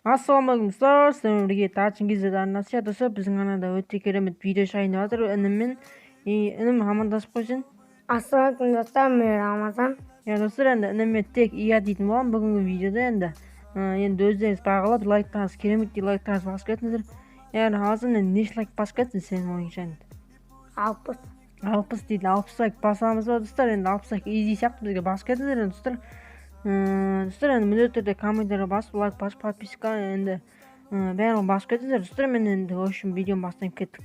Ассалаумағалейкум достар, сіздермен бірге Чингиз арнасы достар, біздің арнада өте керемет видео шығайын деп жатыр. Інім амандасып қойсын. Ассалаумағалейкум достар, мен Рамазан. Достар, енді ініме тек иә дейтін боламын бүгінгі видеода. Енді өздеріңіз бағалап, лайктарыңыз кереметтей лайктарыңыз басып кетіңіздер. Азыр неше лайк басып кетсін сенің ойыңша? 60 дейді, 60 лайк басамыз ба достар? Енді 60 лайк изи сияқты бізге басып кетіңіздер достар. Достар, енді міндетті түрде комментария басып, лайк басып, подписка енді бәрін басып кетіңіздер достар. Мен енді в общем видеоны бастайын кеттік.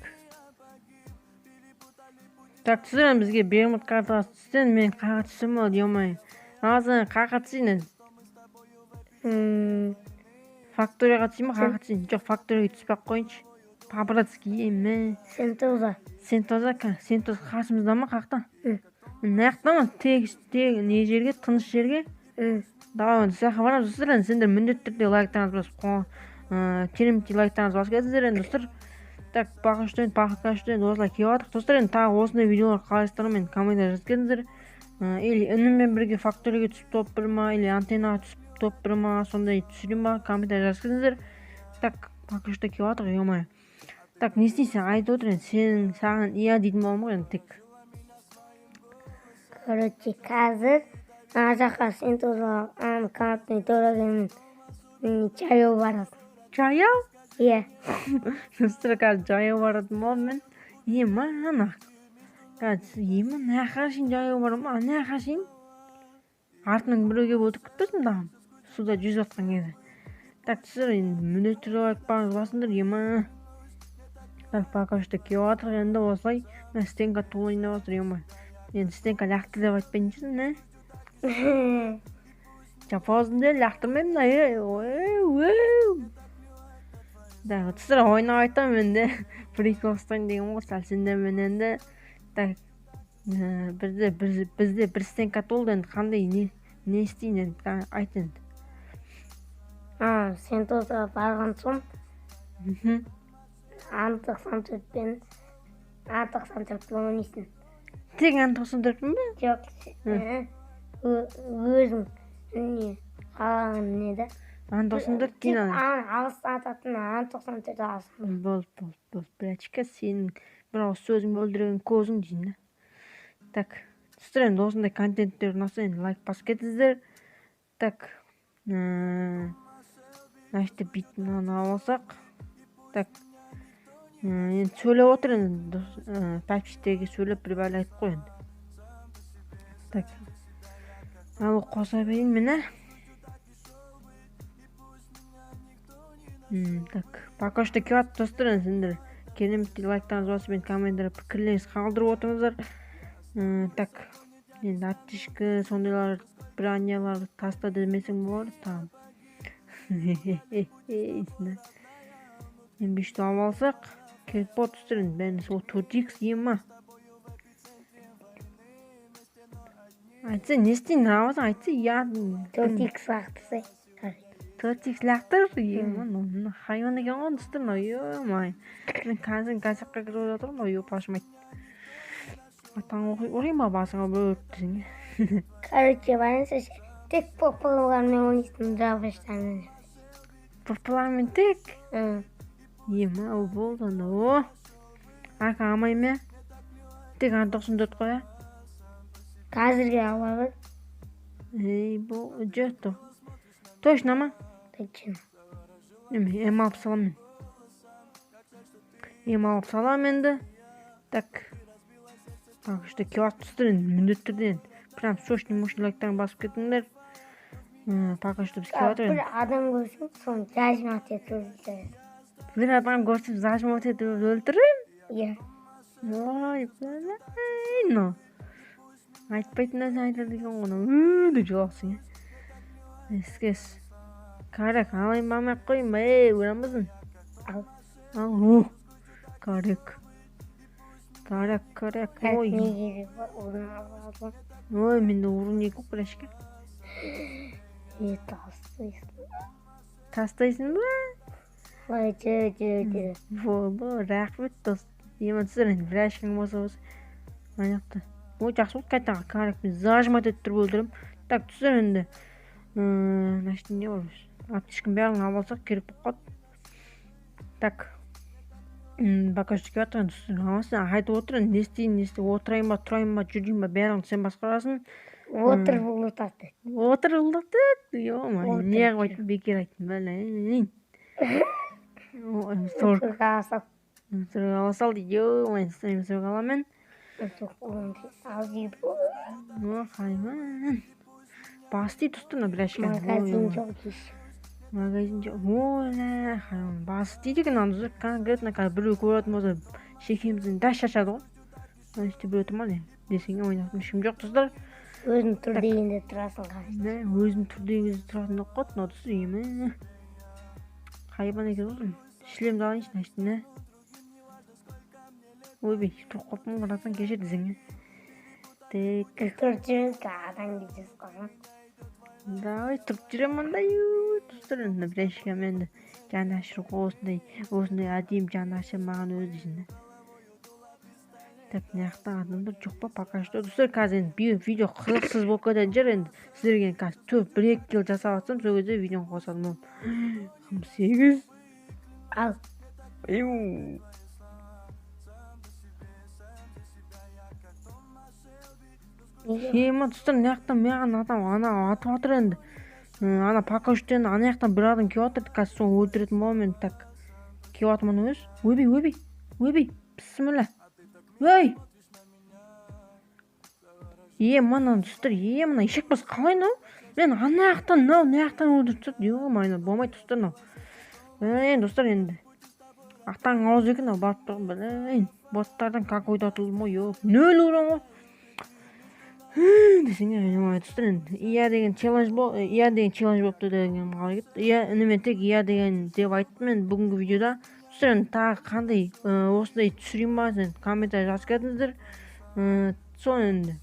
Так, достар, бізге бермут картасы түсті. Мен қаға түсім ол, ё-моё. Азыр қаға түсейін. Факторияға түсейін ма, қаға түсейін? Жоқ, факторияға түспей-ақ қойыншы. По-братски еме. Сентоза қасымызда ма, қақта? Мына жақта ма? Тег не жерге, тыныш жерге? Давай, оны саяққа барамыз достар. Сендер міндетті түрде лайктарыңыз басып, кереметтей лайктарыңыз басып кетіңіздер енді достар. Так, пока что осылай келіп жатырмық достар. Енді тағы осындай видеолар қалайсыздар, мен комментария жазып кетіңіздер. Или ініммен бірге факторияға түсіп топ бір ма, или антеннаға түсіп топ бір ма, сондай түсірейін ба, комментария жазып кетіңіздер. Так, пока что келіп жатыр, ё-моё. Так, не істейсің, айтып отыр енді, саған иә дейтін боламын ғой енді тек. Короче, қазір ана жаққа Сентоза канатный дорогымен жаяу барасың. Жаяу? Иә. Достар, қазір жаяу баратын боламын мен. Ана. Қазір мына жаққа шейін жаяу барамын, ана жаққа шейін. Артынан біреуге отырып кетпесін дағым. Суда жүзіп жатқан кезде. Так, достар, енді міндетті түрде лайк басыңдар, Так, пока что келіп жатыр енді осылай. Стенка толайын деп жатыр, ё-моё. Енді стенка лақты деп айтпайыншы, не? Жапазында лақтырмаймын, да, достар, ойнап айтамын енді. Прикол ұстайын деген ғой, сәл сендермен енді. Так, бізде бір стенка толды енді, қандай не істейін енді, айт енді. Сентоза барған соң A94-пен ойнайсың. Тек A94-пен бе? Жоқ, өзің қалаған не да. A94 дейін алыстан ататын A94 аласың. Бол, брачка, сенің бір ауыз сөзің өлдірген көзің дейін. Так, достар, енді осындай контенттер ұнаса енді лайк басып кетіңіздер. Так, значит битін алсақ. Так, енді сөйлеп отыр енді, подписчиктерге сөйлеп бір бәле айтып қой енді. Так, алу қоса берейін мені. Так, пока что келіп жатыр достар, сендер кереметтей лайктарыңыз басып, мен комментария пікірлеріңіз қалдырып отырыңыздар. Так, енді аттишкі сондайлар бранялар таста демесең болады там. Енді бешті алып алсақ, келіп бот достар, бәрін сол 4X ем ма? Айтса, не істейін, Рамазан, айтса, я... 4X лақтырсай. 4X лақтыр, ема, хайуан екен ғой достар, ё-май. Мен қазаққа кіріп жатырмын, ё-пашым айт. Атаң орай ма басыңа бір өттісің? Короче, барынша тек попылармен ойнайсың, жабыштармен. Попылармен тек? Ема, ол болды, о. Ака амай ме? Тек A94 қоя? Қазірге алабыз. Бұл, жөтті. Точно ма? Точно. Ем алып салам енді. Так. Так, что келіп тұстыр енді, міндетті түрде енді. Прям сочный лайктарын басып кетіңдер. Пока что біз келіп жатыр енді. Бір адам көрсін, соны зажмат етіп өлтіреді. Бір адам көрсін, зажмат етіп өлтірем? Иә. Ой, блин. Айтпайтын нәрсе айтады екен ғой, деп жылақсың. Ескес. Карек, алайын бамақ қойын ба, Рамазан? Ал, карек. Ой. Неге орын алып. Ой, менде орын екі брашка. Тастайсың ба? Ой, жö. Бол, рахмет дос. Ема түсір енді, брашкаң болса. Аяқты. Ой, жақсы болды, қайтаға карекпен зажмат етіп тұрып өлдірім. Так, түсір енді. Значит, не olur? аптечканың бәрін алып алсақ керек болып қалды. Так, багаждық келіп жатыр енді. Амасын айтып отыр енді, не істейін, отырайын ба, тұрайын ба, жүрейін ба, бәрін сен басқарасың. Отыр бұлытады. Отыр ұлдатты. Ё-ма, Отыр не қылып айттым, бекер айттым, білейін. Сұрға асап. Сұрға ала сал дейді, ё-ма, сұрға аламын. Ал дейді. О, қайман. Басты тұстырна бір әшкен. Магазин жоқ дейш. Магазин жоқ. Ола, қайман. Басты дейді екен, андызыр конкретно біреу көретін болса, шекемізден дәш шашады ғой. Өсті біреу тұрма не? Десеңе ойнатым, ішім жоқ тұстар. Өзің тұр дегенде тұрасың қағыз. Өзім тұр дегенде тұратын оқыт, но тұстыр емі. Қайбан екен олым. Шлемді алайыншы, наштың, ойбей, тұрып қопын қаратан кешер десеңе. Тек. Тұр жүрін қағадан кетесіз қаған. Давай, тұрып жүрем андай, тұстыр енді бір әшкем енді. Жаны ашыр осындай әдейім жаны ашыр маған өзі ішінде. Так, неяқтан адамдар жоқ па, пока что. Тұстыр қазір енді видео қызықсыз болып кететін жер енді. Сіздерген қазір 1-2 кил жасап атсам, сол кезде видеоны қосадым. 8. Ал. Ема тұстыр, неяқтан маған адам ана атып атыр енді. Ана пока үштен ана яқтан бір адам кеп атыр, қазір соны өлтіретін болам енді. Так, кеп атымын өз. Өбей, бісміллә. Өй! Мана тұстыр, мына ешек бас қалай нау? Мен ана яқтан өлтіріп тұстыр. Ё-майна, болмай тұстыр нау. Білейін, достар енді. Ақтан ауыз екен ау, барып тұрғын, білейін. Боттардан как ойдатылдым ғой, ё. Нөл ұран ғой. Десеңе, достар енді. Ия деген челлендж болыпты деген қалай кетті. Үнімен тек ия деген деп айттым мен бүгінгі видеода. Достар енді тағы қандай осындай түсірейін ба, сен комментарий жазып кетіңіздер. Соны енді.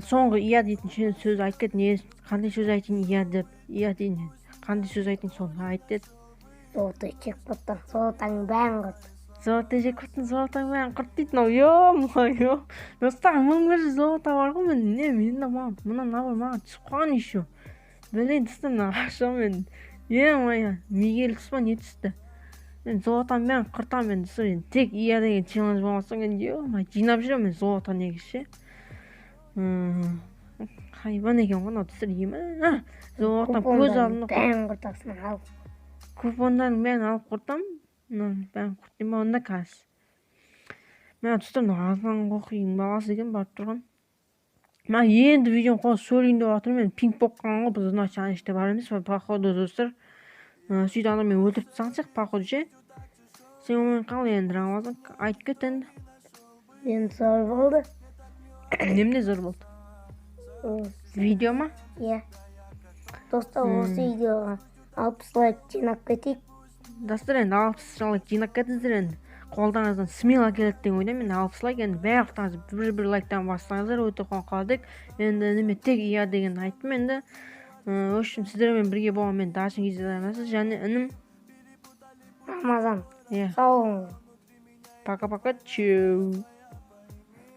Соңғы ия дейтін сөз айтып кет, қандай сөз айтайын ия деп, ия дейін. Қандай сөз айтайын соны айт деді. Золотой чек бұттан, золотаң бәрін құрт. Золотой чек бұттан, золотаң бәрін құрт дейтін ау, ё-мо-ё. Достар, мың бір золота бар ғой мен, мұна набыр маған түсіп қалған еще. Білейін тұстан ашам мен. Ё-мо-ё, Мигель тұспа не түсті. Мен золотаң бәрін құртам мен түсір. Тек ия деген челлендж болмасаң енді, ё-мо, жинап жүрем мен золота негізше. Қайбан екен ғой, түсір емі. Золотаң көз алдында бәрін құртасың ал. Купондарын бәрін алып құртам. Бәрін құртайын ба, онда қазір. Мен тұстым, азған қоқиын баласы екен барып тұрған. Мен енді видеоны қосып сөйлейін деп жатырмын. Мен пинг болып қалған ғой, біз ұна чанеште бар емес, походу достар. Сөйді адам мен өлтіріп тастаған походу ше. Сен онымен қалай енді Рамазан, айтып кет енді. Мен зор болды. Немде зор болды? Видео ма? Иә. Достар, осы видеоға 60 лайк жинап кетейік. Достар енді 60 лайк жинап кетіңіздер енді. Қолданыңыздан смело келеді деп ойлаймын. Енді 60 лайк енді барлықтарыңыз бір лайктан бастаңыздар, өте қуанқалдық. Енді неме тек ия деген айттым енді. Өшім сіздермен бірге болған мен Дашын кездесеміз және інім Рамазан. Иә. Сау болыңыз. Пока-пока. Чу.